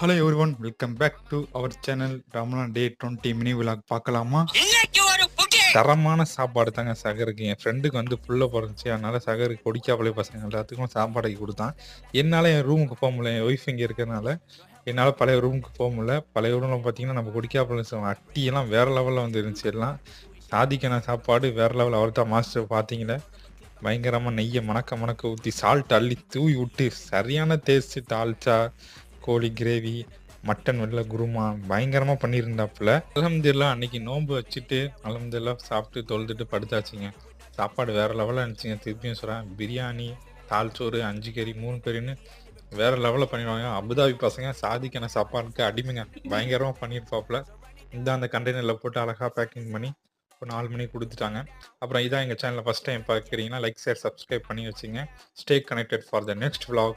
Hello everyone, welcome back to our channel Ramadan day 20 mini vlog. பார்க்கலாமா? தரமான சாப்பாடு தாங்க சகருக்கு. என் ஃப்ரெண்டுக்கு வந்து புள்ள பிறந்துச்சு, அதனால சகருக்கு கொடிக்காப்பளை பசங்க எல்லாத்துக்கும் சாப்பாடு கொடுத்தான். என்னால் என் ரூமுக்கு போக முடியல, என் ஒய்ஃப் இங்கே இருக்கிறதுனால என்னால் பழைய ரூமுக்கு போக முடியல. பழைய ரூமில் பார்த்தீங்கன்னா நம்ம கொடிக்காப்பளை அட்டியெல்லாம் வேறு லெவலில் வந்து இருந்துச்சு. எல்லாம் சாதிக்கான சாப்பாடு வேறு லெவல். அவர் தான் மாஸ்டர். பார்த்தீங்களே, பயங்கரமாக நெய்யை மணக்க ஊற்றி சால்ட் அள்ளி தூவி விட்டு சரியான டேஸ்ட்டு. தால்ச்சா, கோழி கிரேவி, மட்டன் வெள்ளை குருமா பயங்கரமாக பண்ணியிருந்தாப்புல. அல்ஹம்துலில்லாஹ் அன்னைக்கு நோன்பு வச்சுட்டு அல்ஹம்துலில்லாஹ் சாப்பிட்டு தொழுதுட்டு படுத்தாச்சுங்க. சாப்பாடு வேறு லெவலில் இருந்துச்சுங்க. திருப்பியும் சொல்கிறேன், பிரியாணி, தால்சோறு, 5 கறி 3 கறின்னு வேறு லெவலில் பண்ணிடுவாங்க. அபுதாபி பசங்க சாதிக்கான சாப்பாடுக்கு அடிமைங்க. பயங்கரமாக பண்ணியிருப்பாப்புல. அந்த கண்டெய்னரில் போட்டு அழகாக பேக்கிங் பண்ணி ஒரு 4 மணிக்கு கொடுத்துட்டாங்க. அப்புறம் இதான் எங்கள் சேனலில் ஃபஸ்ட் டைம் பார்க்குறீங்கன்னா லைக், ஷேர், சப்ஸ்கிரைப் பண்ணி வச்சுங்க. Stay connected for the next vlog.